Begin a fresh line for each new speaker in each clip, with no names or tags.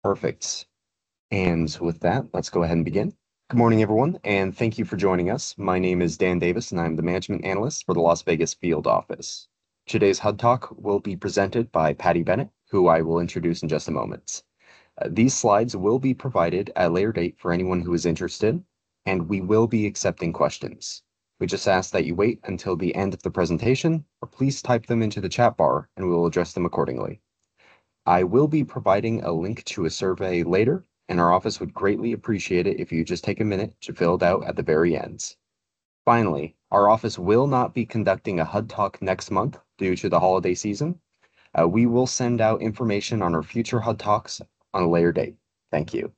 Perfect. And with that, let's go ahead and begin. Good morning, everyone, and thank you for joining us. My name is Dan Davis, and I'm the Management Analyst for the Las Vegas Field Office. Today's HUD Talk will be presented by Patty Bennett, who I will introduce in just a moment. These slides will be provided at a later date for anyone who is interested, and we will be accepting questions. We just ask that you wait until the end of the presentation, or please type them into the chat bar, and we will address them accordingly. I will be providing a link to a survey later, and our office would greatly appreciate it if you just take a minute to fill it out at the very end. Finally, our office will not be conducting a HUD Talk next month due to the holiday season. We will send out information on our future HUD Talks on a later date. Thank you.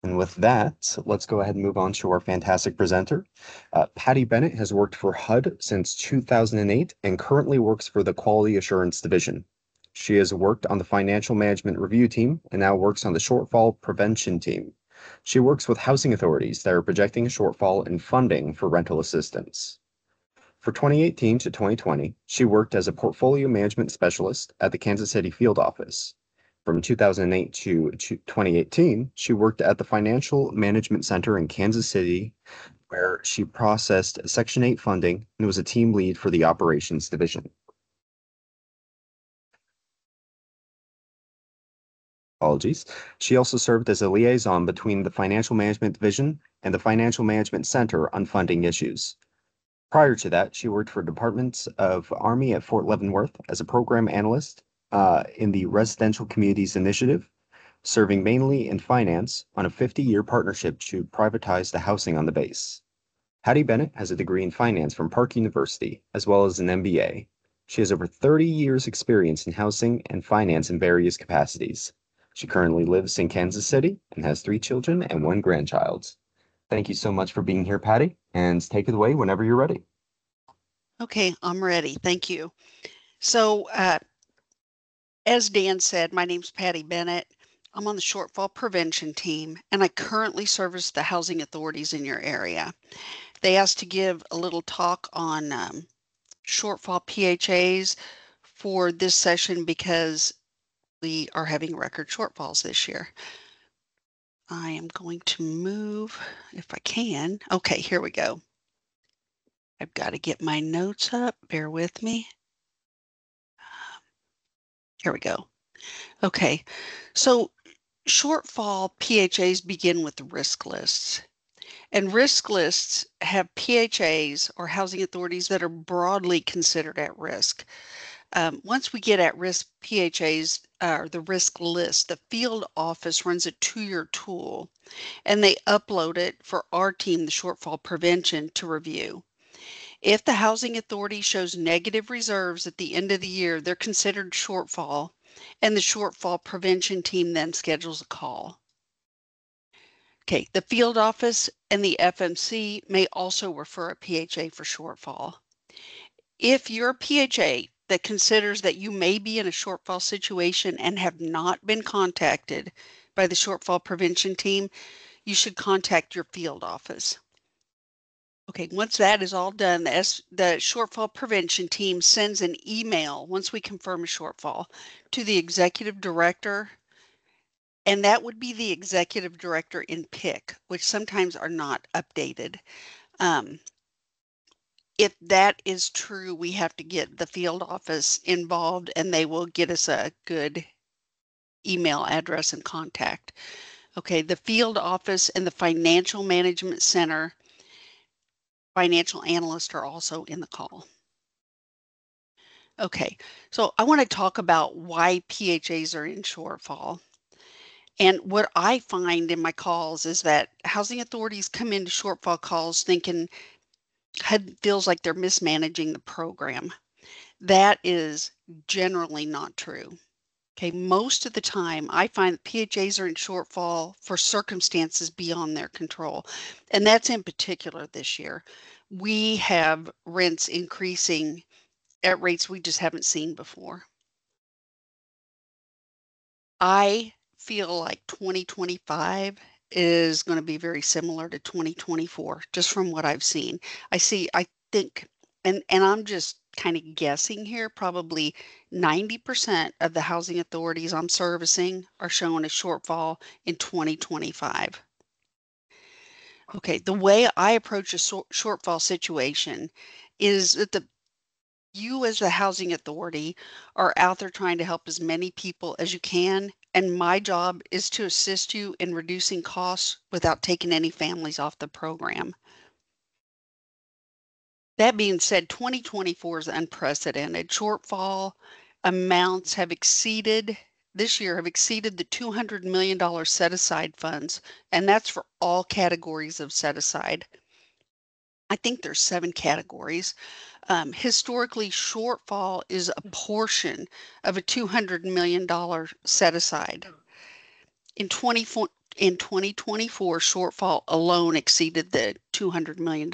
And with that, let's go ahead and move on to our fantastic presenter. Patty Bennett has worked for HUD since 2008 and currently works for the Quality Assurance Division. She has worked on the Financial Management Review team and now works on the Shortfall Prevention team. She works with housing authorities that are projecting a shortfall in funding for rental assistance. For 2018 to 2020, she worked as a portfolio management specialist at the Kansas City field office. From 2008 to 2018, she worked at the Financial Management Center in Kansas City, where she processed Section 8 funding and was a team lead for the operations division. Apologies. She also served as a liaison between the Financial Management Division and the Financial Management Center on funding issues. Prior to that, she worked for Departments of Army at Fort Leavenworth as a program analyst in the Residential Communities Initiative, serving mainly in finance on a 50-year partnership to privatize the housing on the base. Patty Bennett has a degree in finance from Park University, as well as an MBA. She has over 30 years experience in housing and finance in various capacities. She currently lives in Kansas City and has 3 children and 1 grandchild. Thank you so much for being here, Patty, and take it away whenever you're ready.
Okay, I'm ready. Thank you. So, as Dan said, my name's Patty Bennett. I'm on the Shortfall Prevention team, and I currently service the housing authorities in your area. They asked to give a little talk on shortfall PHAs for this session because we are having record shortfalls this year. I am going to move if I can. Okay, here we go. I've got to get my notes up. Bear with me. Here we go. Okay, so shortfall PHAs begin with risk lists. And risk lists have PHAs or housing authorities that are broadly considered at risk. Once we get at risk PHAs, or the risk list, the field office runs a 2-year tool and they upload it for our team, the Shortfall Prevention, to review. If the housing authority shows negative reserves at the end of the year, they're considered shortfall, and the Shortfall Prevention team then schedules a call. Okay, the field office and the FMC may also refer a PHA for shortfall. If your PHA that considers that you may be in a shortfall situation and have not been contacted by the Shortfall Prevention team, you should contact your field office. Okay, once that is all done, the Shortfall Prevention team sends an email once we confirm a shortfall to the executive director, and that would be the executive director in PIC, which sometimes are not updated. If that is true, we have to get the field office involved and they will get us a good email address and contact. Okay, the field office and the Financial Management Center financial analysts are also in the call. Okay, so I want to talk about why PHAs are in shortfall. And what I find in my calls is that housing authorities come into shortfall calls thinking HUD feels like they're mismanaging the program. That is generally not true. Okay, most of the time I find that PHAs are in shortfall for circumstances beyond their control. And that's in particular this year. We have rents increasing at rates we just haven't seen before. I feel like 2025 is going to be very similar to 2024, just from what I've seen. I think, and I'm just kind of guessing here, probably 90% of the housing authorities I'm servicing are showing a shortfall in 2025. Okay, the way I approach a shortfall situation is that you as the housing authority are out there trying to help as many people as you can, and my job is to assist you in reducing costs without taking any families off the program. That being said, 2024 is unprecedented. Shortfall amounts this year have exceeded the $200 million set aside funds, and that's for all categories of set aside. I think there's 7 categories. Historically, shortfall is a portion of a $200 million set aside. In 2024, shortfall alone exceeded the $200 million.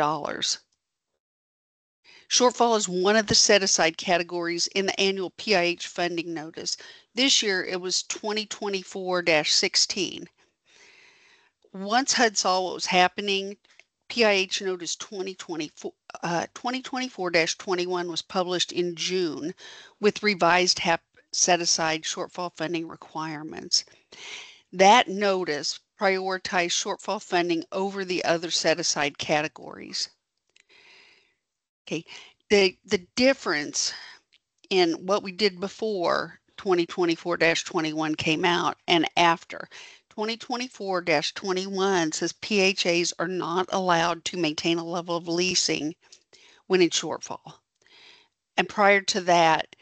Shortfall is one of the set-aside categories in the annual PIH funding notice. This year, it was 2024-16. Once HUD saw what was happening, PIH Notice 2024-21 was published in June with revised HAP set-aside shortfall funding requirements. That notice prioritized shortfall funding over the other set-aside categories. Okay, the difference in what we did before 2024-21 came out and after 2024-21 says PHAs are not allowed to maintain a level of leasing when in shortfall. And prior to that,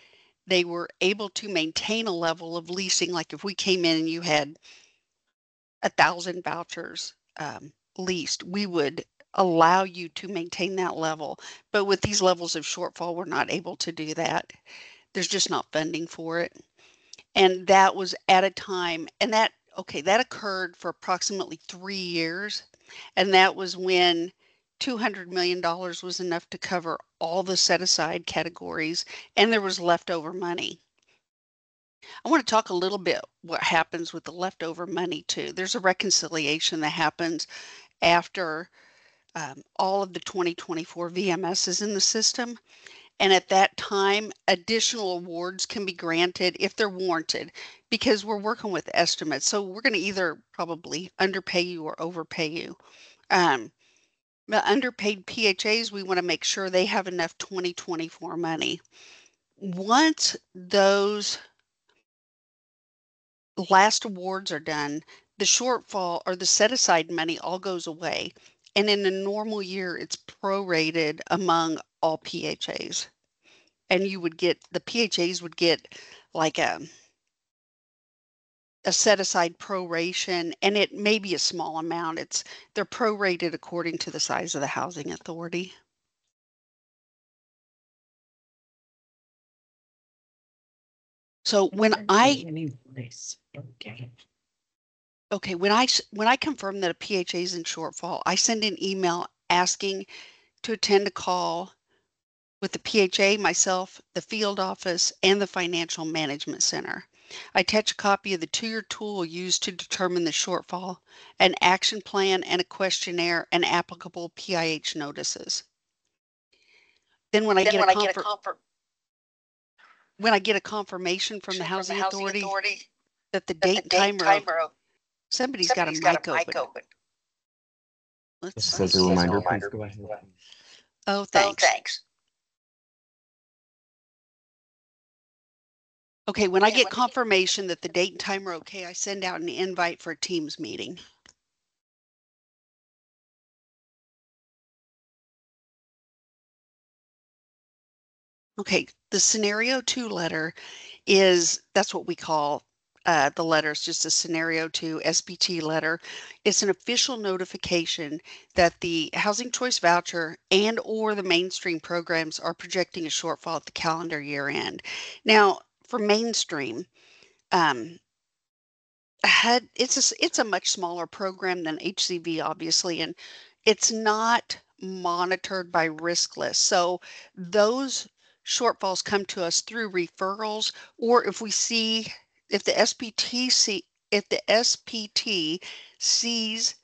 they were able to maintain a level of leasing. Like if we came in and you had 1,000 vouchers leased, we would allow you to maintain that level. But with these levels of shortfall, we're not able to do that. There's just not funding for it. And that was at a time, and that occurred for approximately 3 years. And that was when $200 million was enough to cover all the set aside categories, and there was leftover money. I want to talk a little bit what happens with the leftover money too. There's a reconciliation that happens after all of the 2024 VMS is in the system. And at that time, additional awards can be granted if they're warranted because we're working with estimates. So we're going to either probably underpay you or overpay you. The underpaid PHAs, we want to make sure they have enough 2024 money. Once those last awards are done, the shortfall or the set aside money all goes away. And in a normal year, it's prorated among all PHAs. And the PHAs would get like a set aside proration, and it may be a small amount. They're prorated according to the size of the housing authority. So when I confirm that a PHA is in shortfall, I send an email asking to attend a call with the PHA, myself, the field office, and the financial management center. I attach a copy of the 2-year tool used to determine the shortfall, an action plan, and a questionnaire, and applicable PIH notices. Then when I get a confirmation from the housing authority that the date and timer somebody's got a mic open. Let's
Just
see.
as a reminder, please go ahead.
Oh, thanks. Okay, when I get confirmation that the date and time are okay, I send out an invite for a Teams meeting. Okay, the scenario 2 letter that's what we call the letter. It's just a scenario 2 SBT letter. It's an official notification that the housing choice voucher and or the mainstream programs are projecting a shortfall at the calendar year end. Now, for mainstream, it's a much smaller program than HCV, obviously, and it's not monitored by risk lists. So those shortfalls come to us through referrals, or if the SPT sees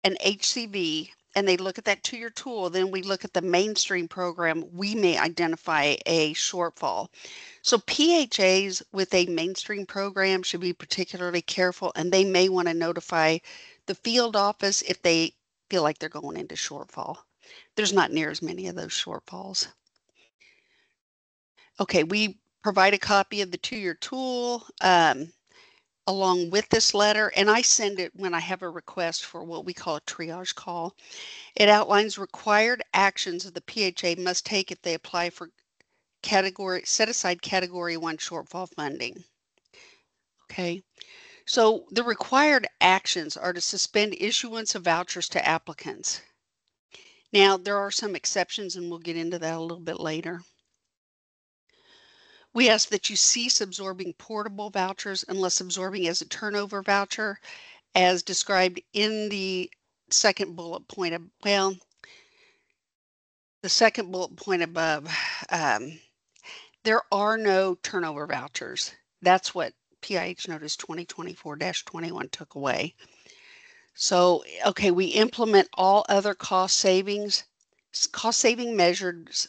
an HCV and they look at that 2-year tool, then we look at the mainstream program, we may identify a shortfall. So PHAs with a mainstream program should be particularly careful, and they may want to notify the field office if they feel like they're going into shortfall. There's not near as many of those shortfalls. Okay, we provide a copy of the 2-year tool along with this letter, and I send it when I have a request for what we call a triage call. It outlines required actions that the PHA must take if they apply for set aside category 1 shortfall funding. Okay, so the required actions are to suspend issuance of vouchers to applicants. Now, there are some exceptions, and we'll get into that a little bit later. We ask that you cease absorbing portable vouchers unless absorbing as a turnover voucher, as described in the second bullet point. The second bullet point above. There are no turnover vouchers. That's what PIH Notice 2024-21 took away. So, okay, we implement all other cost saving measures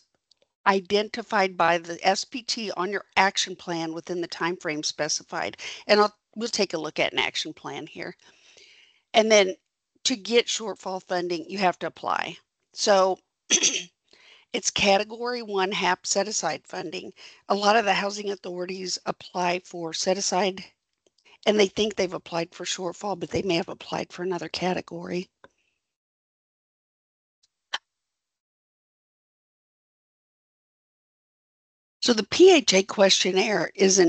identified by the SPT on your action plan within the time frame specified. And we'll take a look at an action plan here. And then to get shortfall funding, you have to apply. So it's category 1 HAP set aside funding. A lot of the housing authorities apply for set aside and they think they've applied for shortfall, but they may have applied for another category. So the PHA questionnaire is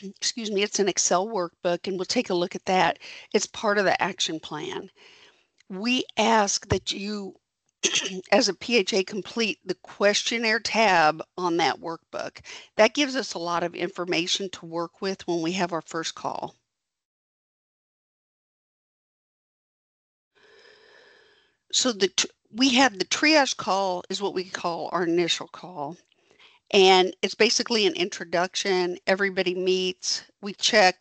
excuse me, it's an Excel workbook, and we'll take a look at that. It's part of the action plan. We ask that you, as a PHA, complete the questionnaire tab on that workbook. That gives us a lot of information to work with when we have our first call. So we have the triage call is what we call our initial call. And it's basically an introduction. Everybody meets, we check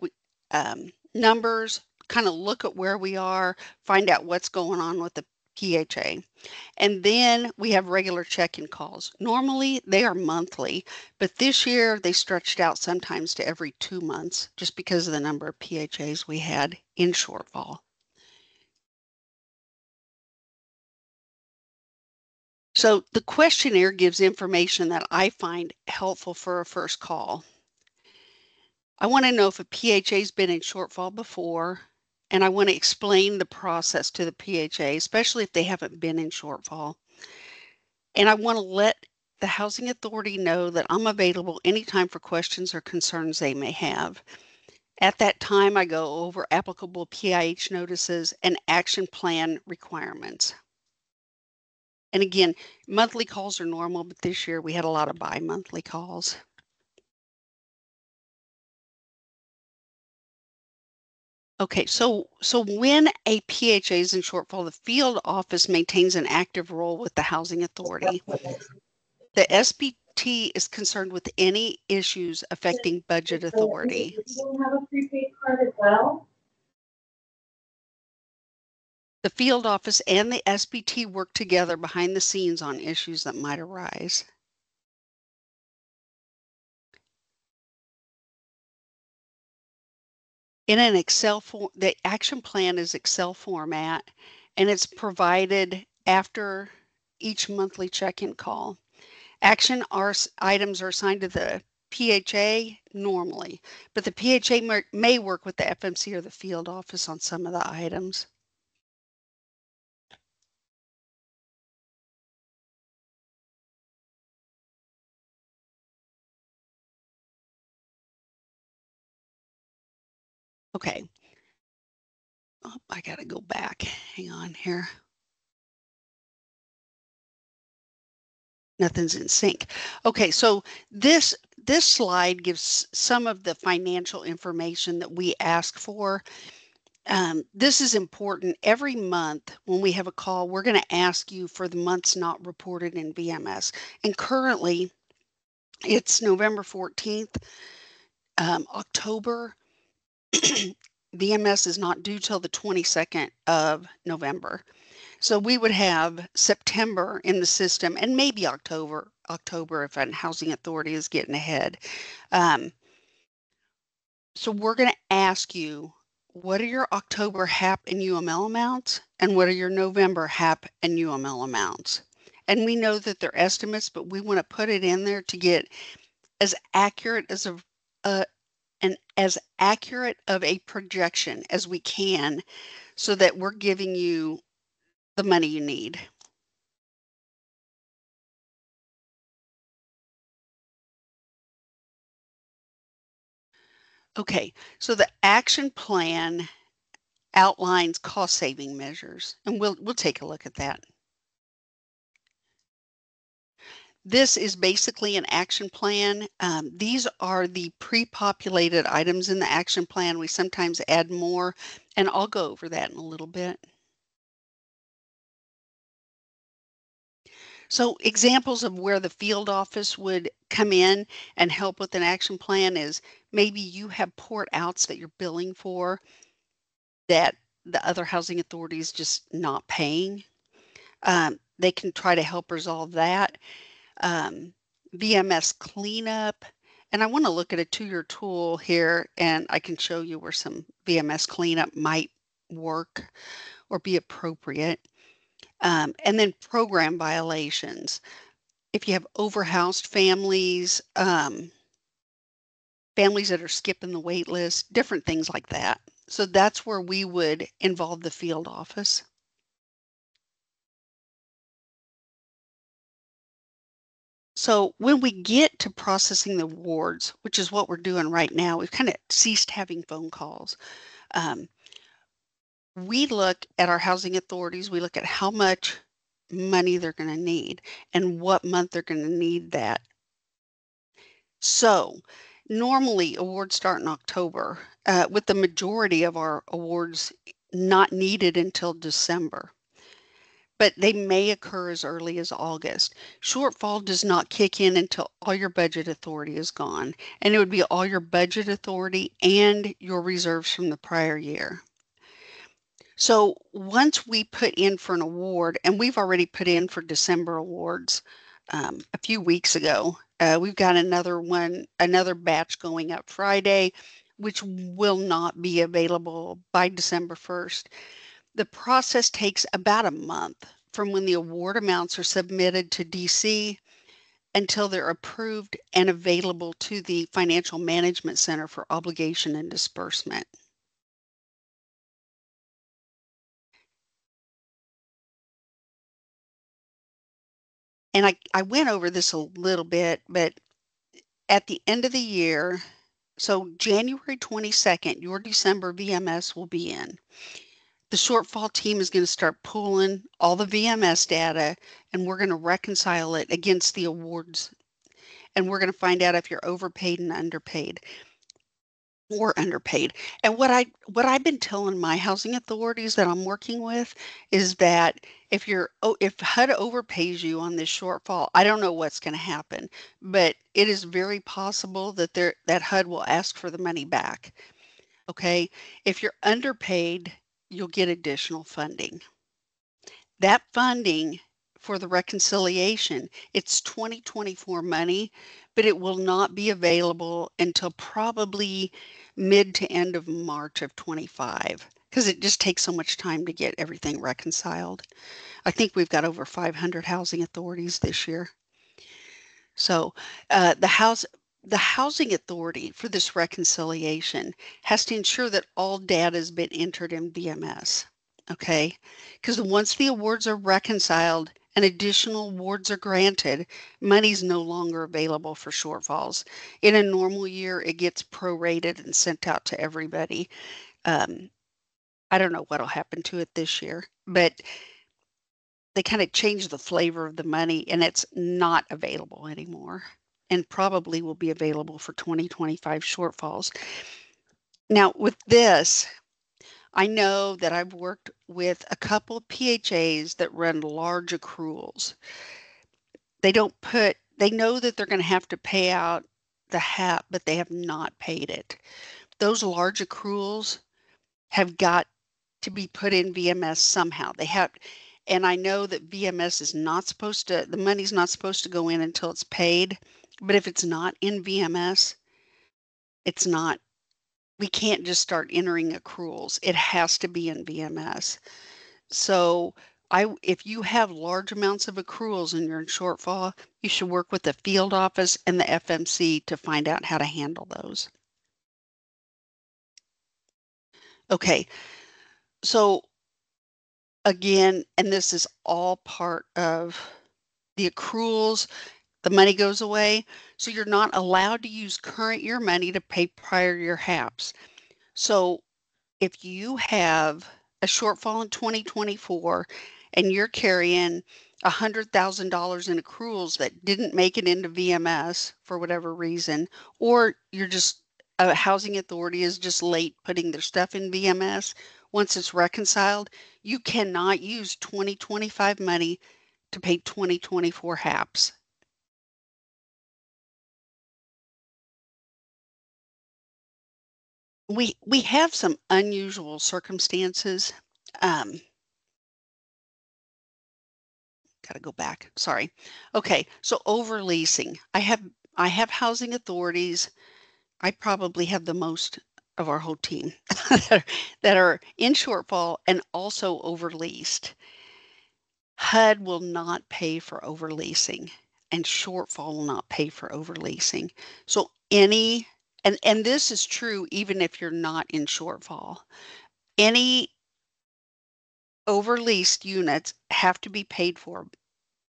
numbers, kind of look at where we are, find out what's going on with the PHA. And then we have regular check-in calls. Normally they are monthly, but this year they stretched out sometimes to every 2 months just because of the number of PHAs we had in shortfall. So the questionnaire gives information that I find helpful for a first call. I want to know if a PHA has been in shortfall before, and I want to explain the process to the PHA, especially if they haven't been in shortfall. And I want to let the housing authority know that I'm available anytime for questions or concerns they may have. At that time, I go over applicable PIH notices and action plan requirements. And again, monthly calls are normal, but this year we had a lot of bi-monthly calls. Okay, so when a PHA is in shortfall, the field office maintains an active role with the housing authority. The SPT is concerned with any issues affecting budget authority.
You have a prepaid card as well?
The field office and the SPT work together behind the scenes on issues that might arise. In an Excel form, the action plan is Excel format, and it's provided after each monthly check-in call. Action items are assigned to the PHA normally, but the PHA may work with the FMC or the field office on some of the items. Okay. Oh, I got to go back. Hang on here. Nothing's in sync. Okay, so this slide gives some of the financial information that we ask for. This is important. Every month when we have a call, we're going to ask you for the months not reported in VMS. And currently, it's November 14th. October, VMS is not due till the 22nd of November. So we would have September in the system and maybe October if a housing authority is getting ahead. So we're going to ask you, what are your October HAP and UML amounts? And what are your November HAP and UML amounts? And we know that they're estimates, but we want to put it in there to get as accurate as as accurate of a projection as we can, so that we're giving you the money you need. Okay, so the action plan outlines cost saving measures, and we'll take a look at that. This is basically an action plan. These are the pre-populated items in the action plan. We sometimes add more, and I'll go over that in a little bit. So examples of where the field office would come in and help with an action plan is maybe you have port outs that you're billing for that the other housing authority is just not paying. They can try to help resolve that. VMS cleanup. And I want to look at a 2-year tool here, and I can show you where some VMS cleanup might work or be appropriate. And then program violations. If you have overhoused families, families that are skipping the wait list, different things like that. So that's where we would involve the field office. So when we get to processing the awards, which is what we're doing right now, we've kind of ceased having phone calls. We look at our housing authorities, we look at how much money they're going to need and what month they're going to need that. So normally awards start in October, with the majority of our awards not needed until December, but they may occur as early as August. Shortfall does not kick in until all your budget authority is gone, and it would be all your budget authority and your reserves from the prior year. So once we put in for an award, and we've already put in for December awards a few weeks ago, we've got another batch going up Friday, which will not be available by December 1st. The process takes about a month from when the award amounts are submitted to DC until they're approved and available to the Financial Management Center for obligation and disbursement. And I went over this a little bit, but at the end of the year, so January 22nd, your December VMS will be in. The shortfall team is going to start pulling all the VMS data, and we're going to reconcile it against the awards. And we're going to find out if you're overpaid and underpaid or underpaid. And what I've been telling my housing authorities that I'm working with is that if HUD overpays you on this shortfall, I don't know what's going to happen, but it is very possible that that HUD will ask for the money back. Okay? If you're underpaid, you'll get additional funding. That funding for the reconciliation, it's 2024 money, but it will not be available until probably mid to end of March of 25, because it just takes so much time to get everything reconciled. I think we've got over 500 housing authorities this year. So the housing authority for this reconciliation has to ensure that all data has been entered in VMS. Okay, because once the awards are reconciled and additional awards are granted, money's no longer available for shortfalls. In a normal year, it gets prorated and sent out to everybody. I don't know what'll happen to it this year, but they kind of changed the flavor of the money, and it's not available anymore, and probably will be available for 2025 shortfalls. Now, with this, I know that I've worked with a couple of PHAs that run large accruals. They know that they're going to have to pay out the HAP, but they have not paid it. Those large accruals have got to be put in VMS somehow. They have, And I know that VMS is not supposed to, the money's not supposed to go in until it's paid. But if it's not in VMS, it's not, we can't just start entering accruals. It has to be in VMS. So if you have large amounts of accruals and you're in shortfall, you should work with the field office and the FMC to find out how to handle those. Okay, so again, and this is all part of the accruals, the money goes away. So you're not allowed to use current year money to pay prior year HAPs. So if you have a shortfall in 2024 and you're carrying $100,000 in accruals that didn't make it into VMS for whatever reason, or you're just, a housing authority is just late putting their stuff in VMS, once it's reconciled, you cannot use 2025 money to pay 2024 HAPs. We have some unusual circumstances. Got to go back. Sorry. Okay, so over leasing. I have housing authorities. I probably have the most of our whole team that are in shortfall and also over leased. HUD will not pay for over leasing, and shortfall will not pay for over leasing. So and this is true even if you're not in shortfall. Any overleased units have to be paid for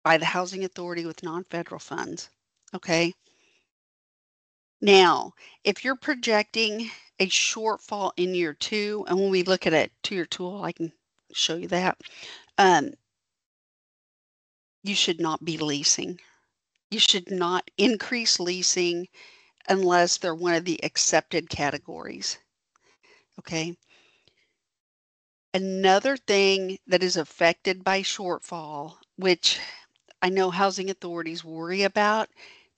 by the housing authority with non-federal funds. Okay. Now, if you're projecting a shortfall in year 2, and when we look at a 2-year tool, I can show you that. You should not be leasing. You should not increase leasing unless they're one of the accepted categories. Okay. Another thing that is affected by shortfall, which I know housing authorities worry about,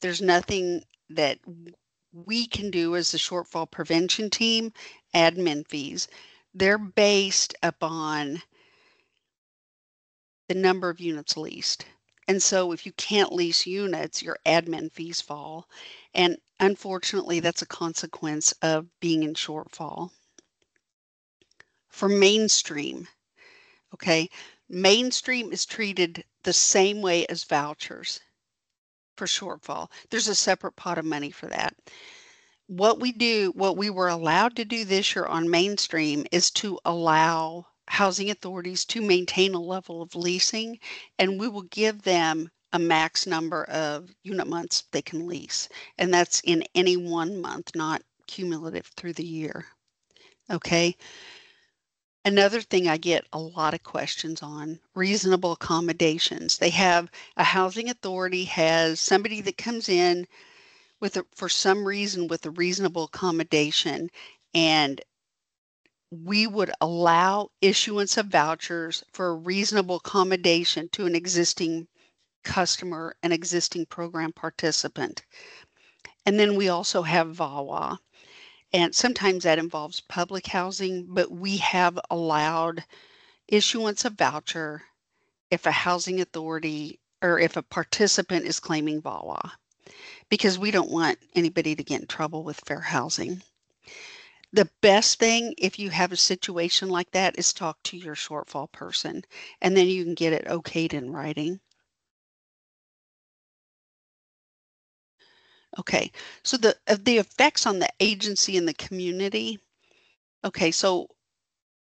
there's nothing that we can do as the shortfall prevention team, admin fees. They're based upon the number of units leased. And so if you can't lease units, your admin fees fall. And unfortunately, that's a consequence of being in shortfall. For mainstream, okay, mainstream is treated the same way as vouchers for shortfall. There's a separate pot of money for that. What we were allowed to do this year on mainstream is to allow housing authorities to maintain a level of leasing, and we will give them a max number of unit months they can lease. And that's in any one month, not cumulative through the year. Okay. Another thing I get a lot of questions on, reasonable accommodations. They have a housing authority has somebody that comes in for some reason with a reasonable accommodation, and we would allow issuance of vouchers for a reasonable accommodation to an existing customer, an existing program participant. And then we also have VAWA, and sometimes that involves public housing, but we have allowed issuance of voucher if a housing authority or if a participant is claiming VAWA, because we don't want anybody to get in trouble with fair housing. The best thing if you have a situation like that is talk to your shortfall person, and then you can get it okayed in writing. Okay, so the effects on the agency and the community. Okay, so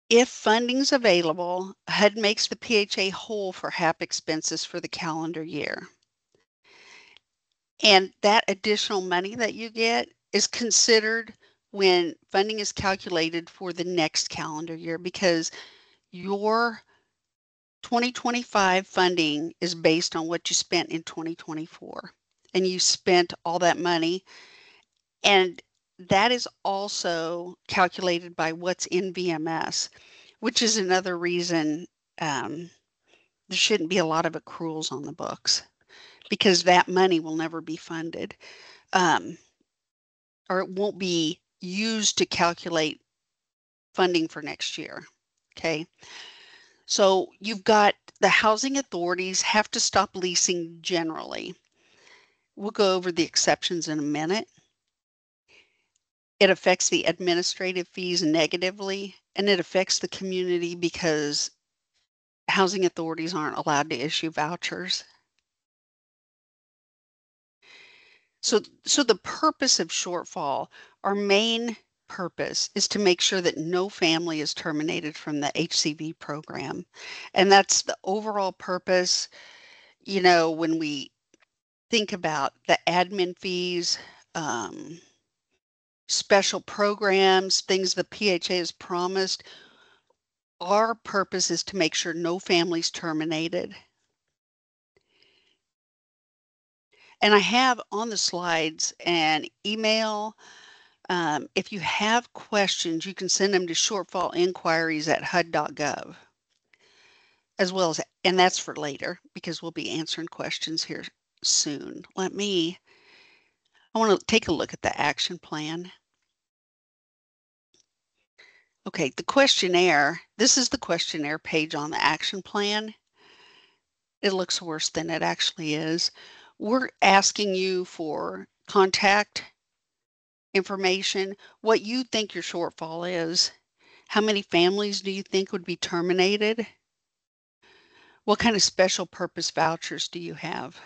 if funding's available, HUD makes the PHA whole for HAP expenses for the calendar year. And that additional money that you get is considered when funding is calculated for the next calendar year, because your 2025 funding is based on what you spent in 2024, and you spent all that money, and that is also calculated by what's in VMS, which is another reason there shouldn't be a lot of accruals on the books, because that money will never be funded, or it won't be used to calculate funding for next year. Okay. So you've got the housing authorities have to stop leasing generally. We'll go over the exceptions in a minute. It affects the administrative fees negatively, and it affects the community because housing authorities aren't allowed to issue vouchers. So the purpose of Shortfall, our main purpose is to make sure that no family is terminated from the HCV program. And that's the overall purpose. You know, when we think about the admin fees, special programs, things the PHA has promised, our purpose is to make sure no family's terminated. And I have on the slides an email. If you have questions, you can send them to shortfallinquiries@hud.gov, as well as, and that's for later because we'll be answering questions here soon. I want to take a look at the action plan. Okay, the questionnaire, this is the questionnaire page on the action plan. It looks worse than it actually is. We're asking you for contact information, what you think your shortfall is, how many families do you think would be terminated, what kind of special purpose vouchers do you have?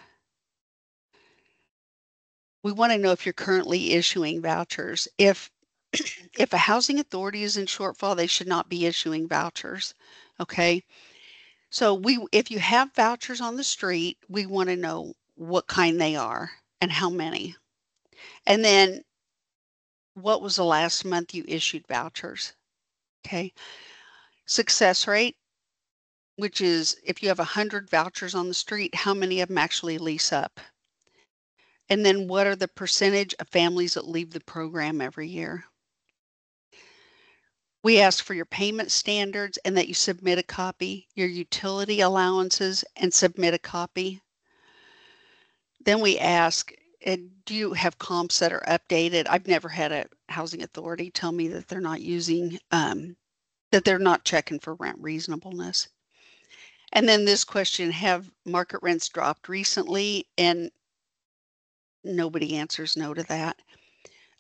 We want to know if you're currently issuing vouchers. If a housing authority is in shortfall, they should not be issuing vouchers. Okay. So if you have vouchers on the street, we want to know what kind they are and how many. And then what was the last month you issued vouchers? Okay. Success rate, which is if you have 100 vouchers on the street, how many of them actually lease up? And then what are the percentage of families that leave the program every year? We ask for your payment standards and that you submit a copy, your utility allowances and submit a copy. Then we ask, do you have comps that are updated? I've never had a housing authority tell me that they're not using, that they're not checking for rent reasonableness. And then this question, have market rents dropped recently? And nobody answers no to that.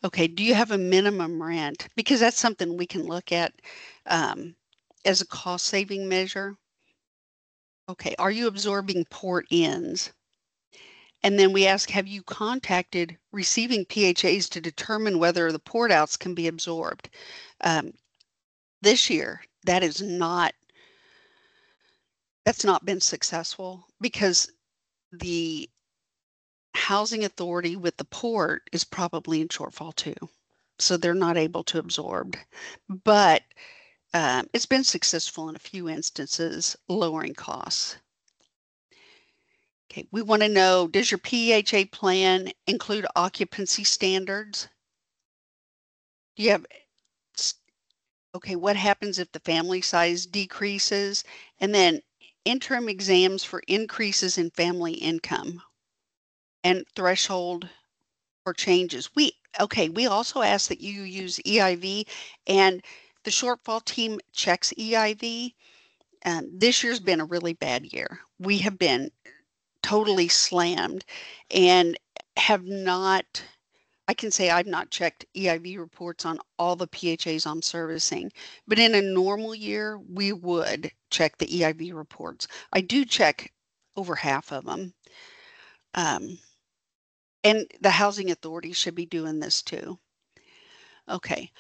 Okay, do you have a minimum rent? Because that's something we can look at as a cost saving measure. Okay, are you absorbing port-ins? And then we ask, have you contacted receiving PHAs to determine whether the port outs can be absorbed? This year, that's not been successful because the housing authority with the port is probably in shortfall too. So they're not able to absorb. But it's been successful in a few instances, lowering costs. Okay, we want to know, does your PHA plan include occupancy standards? Do you have, okay, what happens if the family size decreases? And then interim exams for increases in family income and threshold or changes. We also ask that you use EIV, and the shortfall team checks EIV. This year's been a really bad year. We have been totally slammed and have not, I can say I've not checked EIV reports on all the PHAs I'm servicing, but in a normal year, we would check the EIV reports. I do check over half of them. And the housing authority should be doing this too. Okay.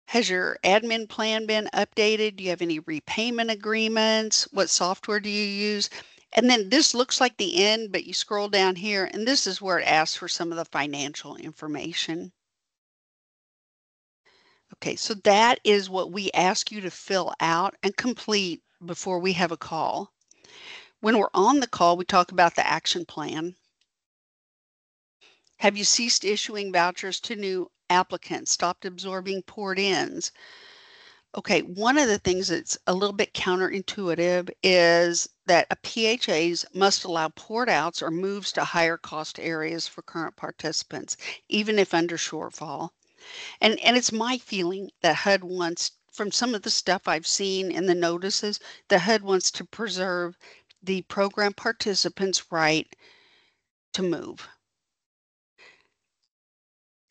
Has your admin plan been updated? Do you have any repayment agreements? What software do you use? And then this looks like the end, but you scroll down here and this is where it asks for some of the financial information. Okay, so that is what we ask you to fill out and complete before we have a call. When we're on the call, we talk about the action plan. Have you ceased issuing vouchers to new applicants, stopped absorbing port-ins? Okay, one of the things that's a little bit counterintuitive is that a PHAs must allow port outs or moves to higher cost areas for current participants, even if under shortfall. And it's my feeling that HUD wants from some of the stuff I've seen in the notices, the HUD wants to preserve the program participants' right to move.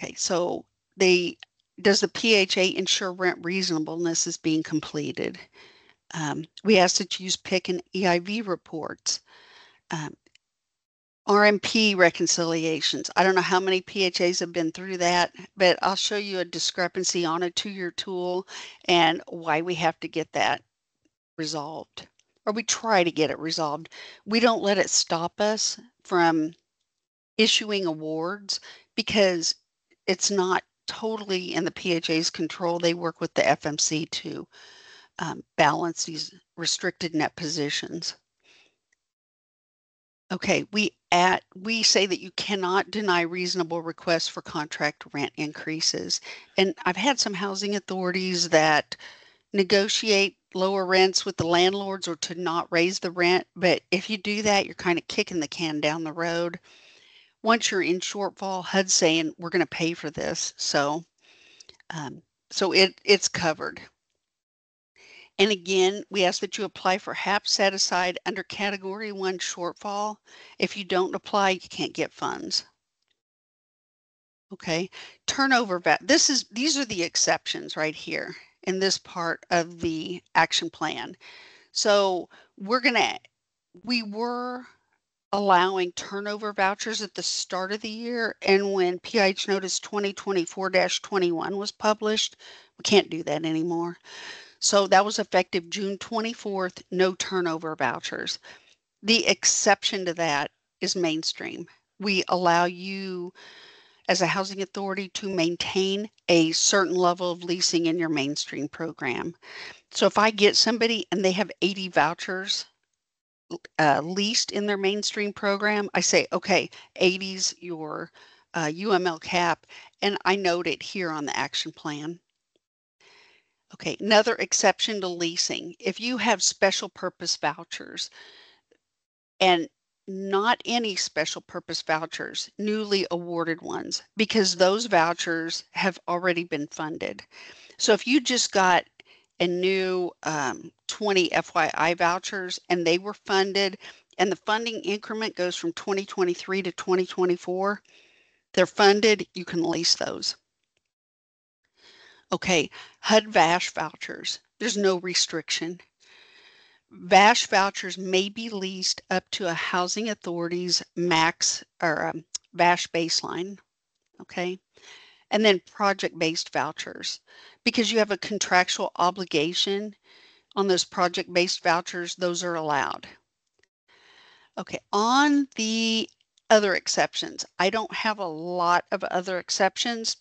Okay, so does the PHA ensure rent reasonableness is being completed? We ask that you use PIC and EIV reports. RMP reconciliations. I don't know how many PHAs have been through that, but I'll show you a discrepancy on a two-year tool and why we have to get that resolved, or we try to get it resolved. We don't let it stop us from issuing awards because it's not totally in the PHA's control. They work with the FMC to balance these restricted net positions. Okay, we say that you cannot deny reasonable requests for contract rent increases. And I've had some housing authorities that negotiate lower rents with the landlords or to not raise the rent. But if you do that, you're kind of kicking the can down the road. Once you're in shortfall, HUD's saying we're going to pay for this. So it's covered. And again, we ask that you apply for HAP set aside under Category 1 shortfall. If you don't apply, you can't get funds. Okay, turnover these are the exceptions right here in this part of the action plan. So we were allowing turnover vouchers at the start of the year, and when PIH Notice 2024-21 was published, we can't do that anymore. So that was effective June 24th, no turnover vouchers. The exception to that is mainstream. We allow you as a housing authority to maintain a certain level of leasing in your mainstream program. So if I get somebody and they have 80 vouchers leased in their mainstream program, I say, okay, 80's your UML cap, and I note it here on the action plan. Okay, another exception to leasing. If you have special purpose vouchers, and not any special purpose vouchers, newly awarded ones, because those vouchers have already been funded. So if you just got a new 20 FYI vouchers and they were funded, and the funding increment goes from 2023 to 2024, they're funded, you can lease those. Okay, HUD VASH vouchers, there's no restriction. VASH vouchers may be leased up to a housing authority's max or VASH baseline, okay? And then project-based vouchers, because you have a contractual obligation on those project-based vouchers, those are allowed. Okay, on the other exceptions, I don't have a lot of other exceptions.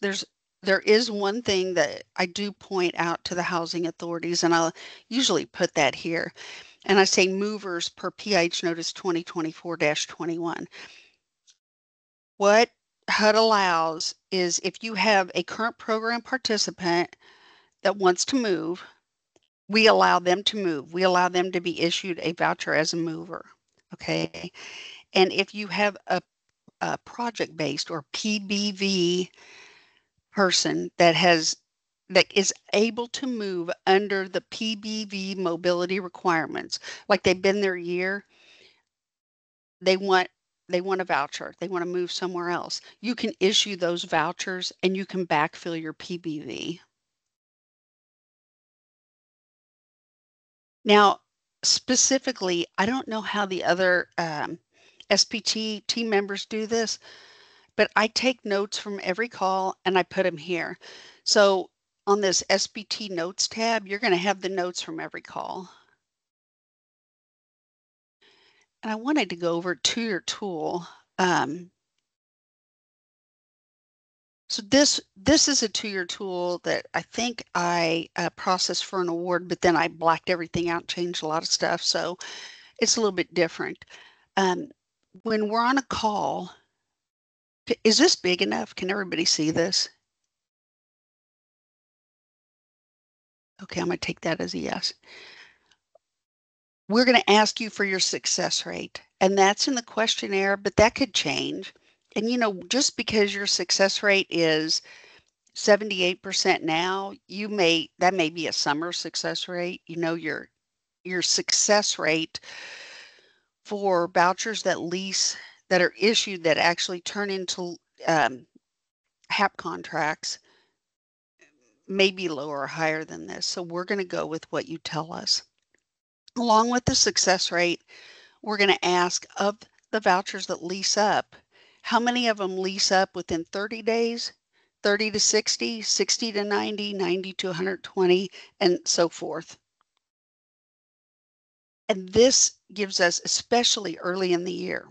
There is one thing that I do point out to the housing authorities, and I'll usually put that here. And I say movers per PIH Notice 2024-21. What HUD allows is if you have a current program participant that wants to move, we allow them to move. We allow them to be issued a voucher as a mover. Okay. And if you have a project-based or PBV person that is able to move under the PBV mobility requirements, like they've been there a year, they want a voucher, they want to move somewhere else, you can issue those vouchers and you can backfill your PBV. Now, specifically, I don't know how the other SPT team members do this, but I take notes from every call and I put them here. So on this SPT notes tab, you're going to have the notes from every call. And I wanted to go over to your tool. So this is a two-year tool that I think I processed for an award, but then I blacked everything out, changed a lot of stuff. So it's a little bit different. When we're on a call, is this big enough? Can everybody see this? Okay, I'm going to take that as a yes. We're going to ask you for your success rate, and that's in the questionnaire, but that could change. And just because your success rate is 78% now, that may be a summer success rate. You know, your success rate for vouchers that are issued that actually turn into HAP contracts may be lower or higher than this. So we're going to go with what you tell us. Along with the success rate, we're going to ask of the vouchers that lease up, how many of them lease up within 30 days, 30 to 60, 60 to 90, 90 to 120, and so forth. And this gives us, especially early in the year,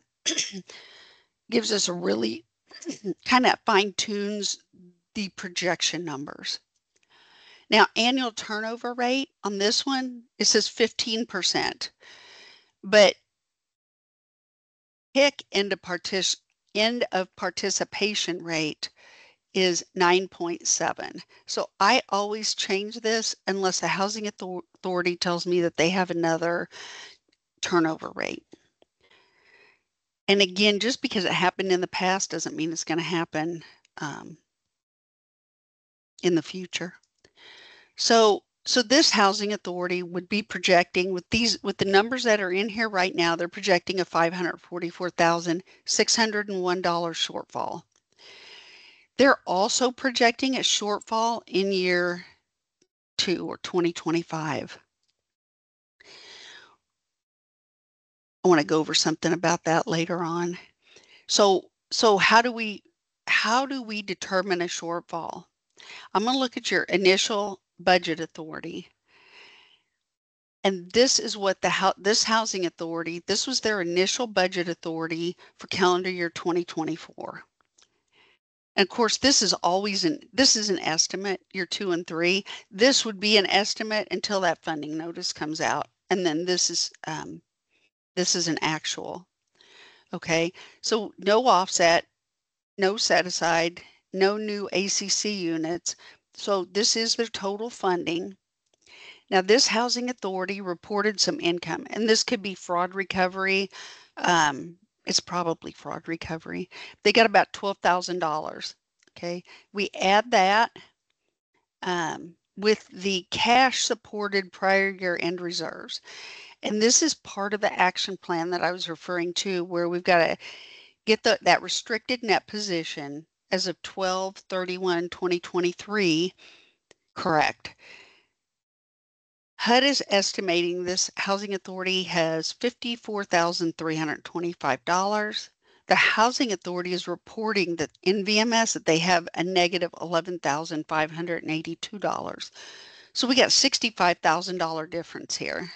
gives us a really kind of fine tunes the projection numbers. Now, annual turnover rate on this one, it says 15%, but HIC end of participation rate is 9.7. So I always change this unless the housing authority tells me that they have another turnover rate. And again, just because it happened in the past doesn't mean it's going to happen in the future. So this housing authority would be projecting with the numbers that are in here right now, they're projecting a $544,601 shortfall. They're also projecting a shortfall in year 2 or 2025. I want to go over something about that later on. So how do we determine a shortfall? I'm going to look at your initial budget authority. And this is what this housing authority, this was their initial budget authority for calendar year 2024. And of course, this is an estimate, year 2 and 3. This would be an estimate until that funding notice comes out. And then this is an actual. Okay, so no offset, no set aside, no new ACC units. So this is their total funding. Now, this housing authority reported some income, and this could be fraud recovery. It's probably fraud recovery. They got about $12,000. Okay, we add that with the cash supported prior year end reserves. And this is part of the action plan that I was referring to, where we've got to get that restricted net position as of 12/31/2023 correct. HUD is estimating this housing authority has $54,325. The housing authority is reporting that in VMS that they have a negative $11,582. So we got $65,000 difference here.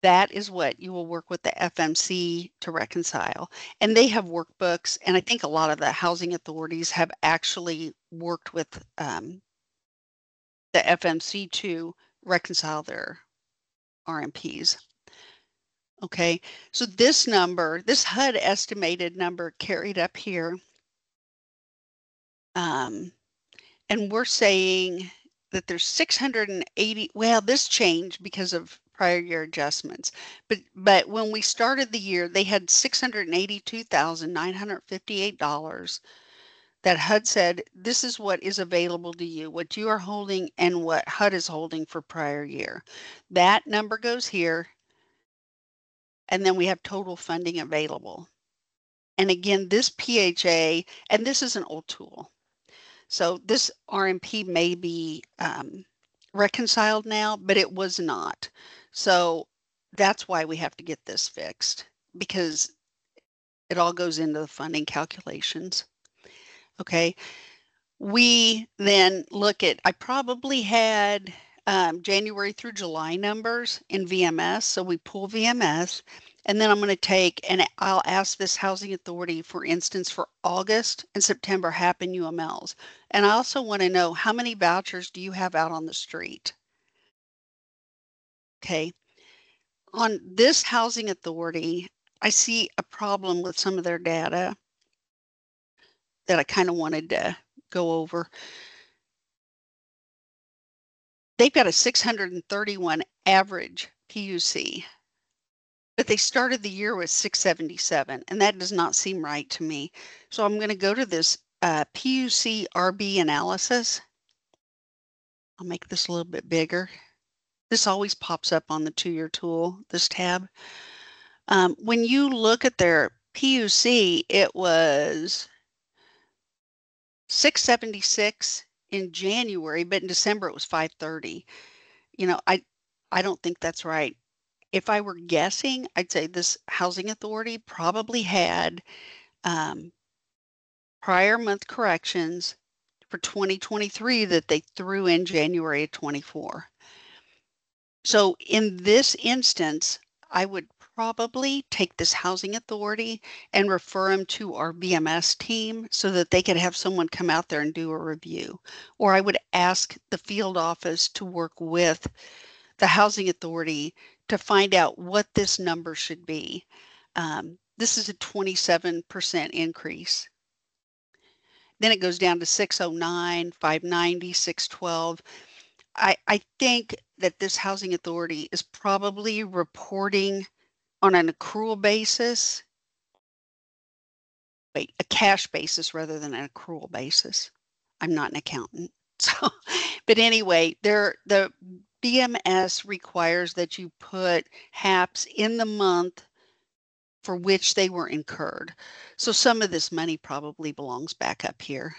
That is what you will work with the FMC to reconcile. And they have workbooks, and I think a lot of the housing authorities have actually worked with the FMC to reconcile their RMPs. Okay, so this number, this HUD estimated number carried up here, and we're saying that there's 680, well, this changed because of prior year adjustments, but when we started the year, they had $682,958 that HUD said, this is what is available to you, what you are holding and what HUD is holding for prior year. That number goes here, and then we have total funding available. And again, this PHA, and this is an old tool. So this RMP may be reconciled now, but it was not. So that's why we have to get this fixed, because it all goes into the funding calculations. Okay, we then look at, I probably had January through July numbers in VMS. So we pull VMS, and then I'm going to take, and I'll ask this housing authority, for instance, for August and September HAP and UMLs. And I also want to know, how many vouchers do you have out on the street? Okay. On this housing authority, I see a problem with some of their data that I kind of wanted to go over. They've got a 631 average PUC, but they started the year with 677, and that does not seem right to me. So I'm going to go to this PUC RB analysis. I'll make this a little bit bigger. This always pops up on the 2-year tool, this tab. When you look at their PUC, it was 676 in January, but in December it was 530. You know, I don't think that's right. If I were guessing, I'd say this housing authority probably had prior month corrections for 2023 that they threw in January of 24. So in this instance, I would probably take this housing authority and refer them to our BMS team so that they could have someone come out there and do a review. Or I would ask the field office to work with the housing authority to find out what this number should be. This is a 27% increase. Then it goes down to 609, 590, 612. I think that this housing authority is probably reporting on an accrual basis, a cash basis rather than an accrual basis. I'm not an accountant. So, but anyway, the BMS requires that you put HAPs in the month for which they were incurred. So some of this money probably belongs back up here.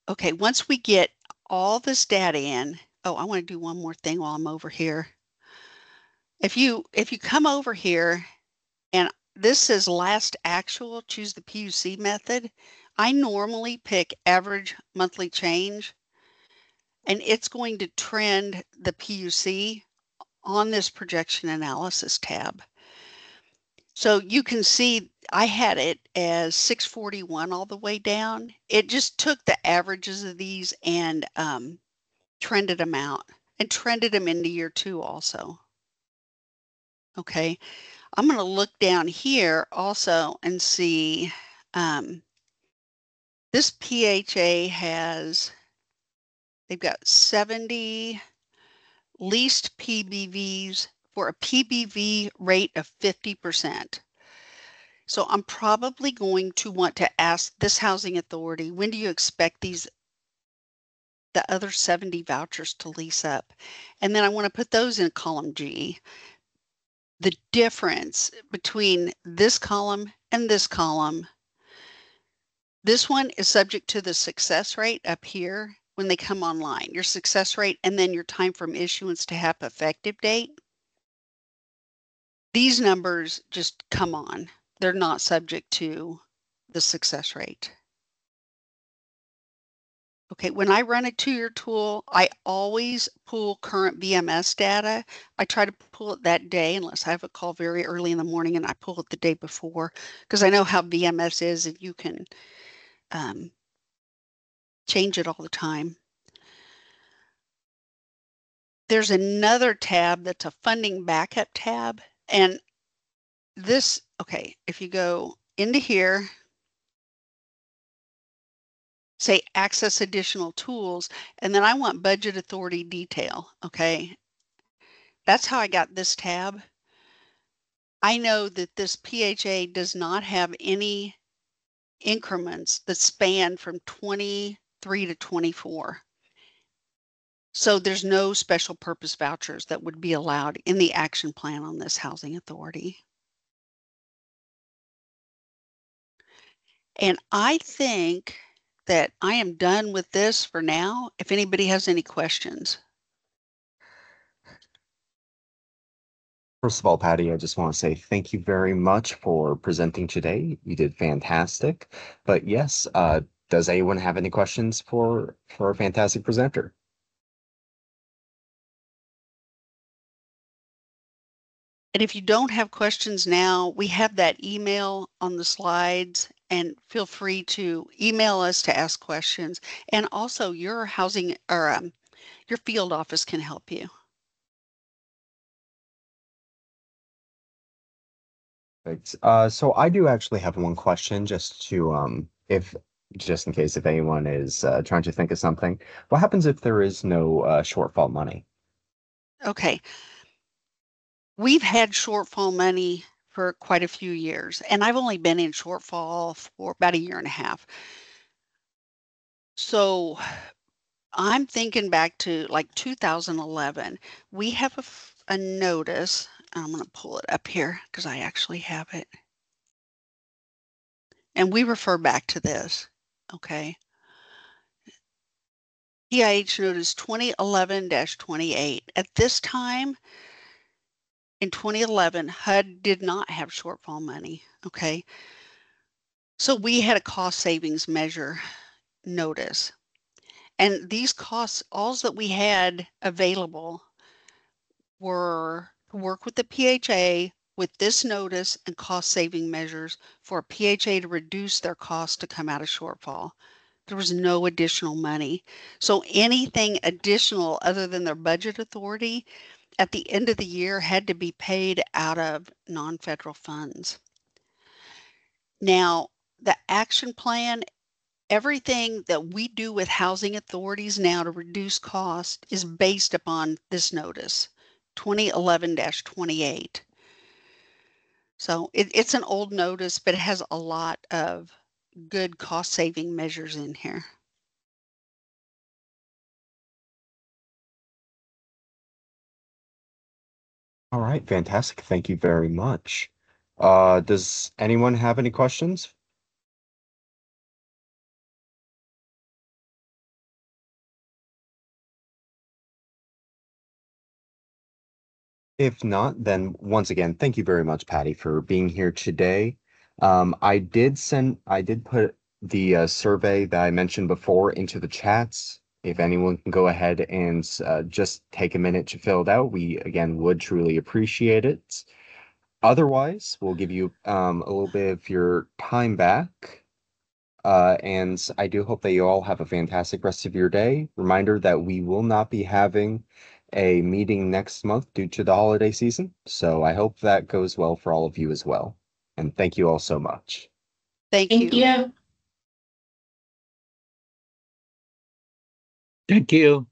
Okay, once we get all this data in, oh, I want to do one more thing while I'm over here. If you come over here and this says last actual, choose the PUC method. I normally pick average monthly change, and it's going to trend the PUC on this projection analysis tab. So you can see I had it as 641 all the way down. It just took the averages of these and trended them out and trended them into year 2 also. Okay, I'm going to look down here also and see this PHA has, they've got 70 leased PBVs for a PBV rate of 50%. So I'm probably going to want to ask this housing authority, when do you expect the other 70 vouchers to lease up? And then I want to put those in column G. The difference between this column and this column, this one is subject to the success rate up here when they come online, your success rate, and then your time from issuance to HAP effective date. These numbers just come on. They're not subject to the success rate. Okay, when I run a 2-year tool, I always pull current BMS data. I try to pull it that day unless I have a call very early in the morning, and I pull it the day before because I know how BMS is and you can change it all the time. There's another tab that's a funding backup tab, and this, okay, if you go into here, say access additional tools, and then I want budget authority detail, okay? That's how I got this tab. I know that this PHA does not have any increments that span from 23 to 24. So there's no special purpose vouchers that would be allowed in the action plan on this housing authority. And I think that I am done with this for now. If anybody has any questions.
First of all, Patty, I just want to say thank you very much for presenting today. You did fantastic. But yes, does anyone have any questions for our fantastic presenter?
And if you don't have questions now, we have that email on the slides, and feel free to email us to ask questions. And also your housing or your field office can help you.
Perfect. So I do actually have one question just to if just in case if anyone is trying to think of something. What happens if there is no shortfall money?
Okay. We've had shortfall money for quite a few years. And I've only been in Shortfall for about a year and a half. So I'm thinking back to like 2011. We have a notice. I'm going to pull it up here because I actually have it. And we refer back to this. Okay. PIH notice 2011-28. At this time, in 2011, HUD did not have shortfall money. Okay. So we had a cost savings measure notice. And these costs, all that we had available were to work with the PHA with this notice and cost saving measures for a PHA to reduce their cost to come out of shortfall. There was no additional money. So anything additional other than their budget authority at the end of the year had to be paid out of non-federal funds. Now, the action plan, everything that we do with housing authorities now to reduce cost is based upon this notice, 2011-28. So it's an old notice, but it has a lot of good cost saving measures in here.
All right, fantastic. Thank you very much. Does anyone have any questions? If not, then once again, thank you very much, Patty, for being here today. I did put the survey that I mentioned before into the chats. If anyone can go ahead and just take a minute to fill it out, we again would truly appreciate it. Otherwise, we'll give you a little bit of your time back. And I do hope that you all have a fantastic rest of your day. Reminder that we will not be having a meeting next month due to the holiday season. So I hope that goes well for all of you as well. And thank you all so much.
Thank
Thank
you.
you.
Thank you.